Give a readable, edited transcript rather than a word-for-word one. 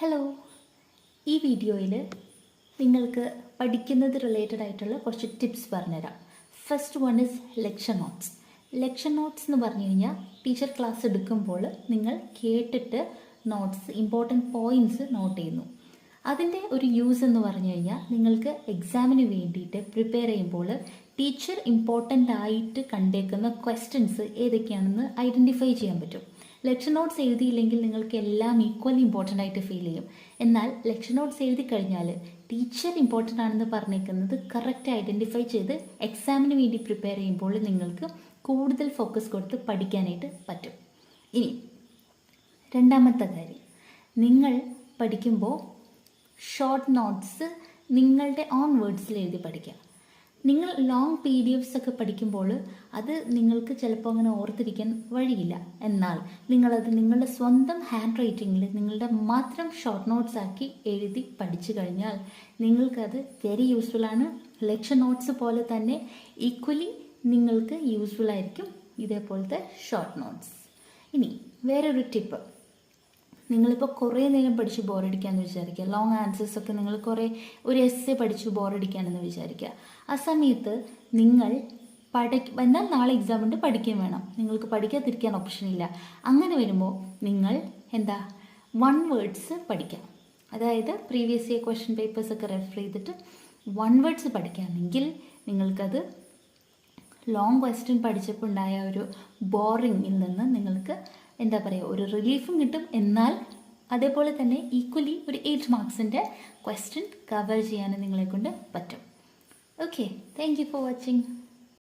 Hello, ഈ വീഡിയോയിൽ നിങ്ങൾക്ക് പഠിക്കുന്നത് റിലേറ്റഡ് ആയിട്ടുള്ള കുറച്ച് ടിപ്സ് പറഞ്ഞുതരാം. First one is lecture notes. Lecture notes എന്ന് പറഞ്ഞു കഴിഞ്ഞാൽ ടീച്ചർ ക്ലാസ് എടുക്കുമ്പോൾ നിങ്ങൾ കേട്ടിട്ട് നോട്ട്സ് ഇമ്പോർട്ടൻറ്റ് പോയിൻറ്റ്സ് നോട്ട് ചെയ്യുന്നു. അതിൻ്റെ ഒരു യൂസ് എന്ന് പറഞ്ഞു കഴിഞ്ഞാൽ നിങ്ങൾക്ക് എക്സാമിന് വേണ്ടിയിട്ട് പ്രിപ്പയർ ചെയ്യുമ്പോൾ ടീച്ചർ ഇമ്പോർട്ടൻ്റ് ആയിട്ട് കണ്ടേക്കുന്ന ക്വസ്റ്റ്യൻസ് ഏതൊക്കെയാണെന്ന് ഐഡൻറ്റിഫൈ ചെയ്യാൻ പറ്റും. ലെക്ചർ നോട്ട്സ് എഴുതിയില്ലെങ്കിൽ നിങ്ങൾക്ക് എല്ലാം ഈക്വലി ഇമ്പോർട്ടൻ്റ് ആയിട്ട് ഫീൽ ചെയ്യും. എന്നാൽ ലെക്ചർ നോട്ട്സ് എഴുതി കഴിഞ്ഞാൽ ടീച്ചർ ഇമ്പോർട്ടൻ്റ് ആണെന്ന് പറഞ്ഞേക്കുന്നത് കറക്റ്റ് ഐഡൻറ്റിഫൈ ചെയ്ത് എക്സാമിന് വേണ്ടി പ്രിപ്പയർ ചെയ്യുമ്പോൾ നിങ്ങൾക്ക് കൂടുതൽ ഫോക്കസ് കൊടുത്ത് പഠിക്കാനായിട്ട് പറ്റും. ഇനി രണ്ടാമത്തെ കാര്യം, നിങ്ങൾ പഠിക്കുമ്പോൾ ഷോർട്ട് നോട്ട്സ് നിങ്ങളുടെ ഓൺ വേർഡ്സിൽ എഴുതി പഠിക്കുക. നിങ്ങൾ ലോങ് PDF ഒക്കെ പഠിക്കുമ്പോൾ അത് നിങ്ങൾക്ക് ചിലപ്പോൾ അങ്ങനെ ഓർത്തിരിക്കാൻ വഴിയില്ല. എന്നാൽ നിങ്ങളത് നിങ്ങളുടെ സ്വന്തം ഹാൻഡ് റൈറ്റിങ്ങിൽ നിങ്ങളുടെ മാത്രം ഷോർട്ട് നോട്ട്സ് ആക്കി എഴുതി പഠിച്ചു കഴിഞ്ഞാൽ നിങ്ങൾക്കത് വെരി യൂസ്ഫുൾ ആണ്. ലെക്ചർ നോട്ട്സ് പോലെ തന്നെ ഈക്വലി നിങ്ങൾക്ക് യൂസ്ഫുൾ ആയിരിക്കും ഇതേപോലത്തെ ഷോർട്ട് നോട്ട്സ്. ഇനി വേറൊരു ടിപ്പ്, നിങ്ങളിപ്പോൾ കുറേ നേരം പഠിച്ച് ബോറടിക്കാമെന്ന് വിചാരിക്കുക. ലോങ് ആൻസേഴ്സൊക്കെ നിങ്ങൾ ഒരു എസ്സേ പഠിച്ച് ബോറടിക്കുകയാണെന്ന് വിചാരിക്കുക. ആ സമയത്ത് നിങ്ങൾ എന്നാൽ നാളെ എക്സാം ഉണ്ട്, പഠിക്കുകയും വേണം, നിങ്ങൾക്ക് പഠിക്കാതിരിക്കാൻ ഓപ്ഷനില്ല. അങ്ങനെ വരുമ്പോൾ നിങ്ങൾ വൺ വേർഡ്സ് പഠിക്കാം. അതായത് പ്രീവിയസ് ഇയർ ക്വസ്റ്റ്യൻ പേപ്പേഴ്സൊക്കെ റെഫർ ചെയ്തിട്ട് വൺ വേർഡ്സ് പഠിക്കുകയാണെങ്കിൽ നിങ്ങൾക്കത് ലോങ് ക്വസ്റ്റ്യൻ പഠിച്ചപ്പോൾ ഉണ്ടായ ഒരു ബോറിങ്ങിൽ നിന്ന് നിങ്ങൾക്ക് ഒരു റിലീഫും കിട്ടും. എന്നാൽ അതേപോലെ തന്നെ ഈക്വലി ഒരു 8 മാർക്സിൻ്റെ ക്വസ്റ്റ്യൻ കവർ ചെയ്യാനും നിങ്ങളെ കൊണ്ട് പറ്റും. Okay, thank you for watching.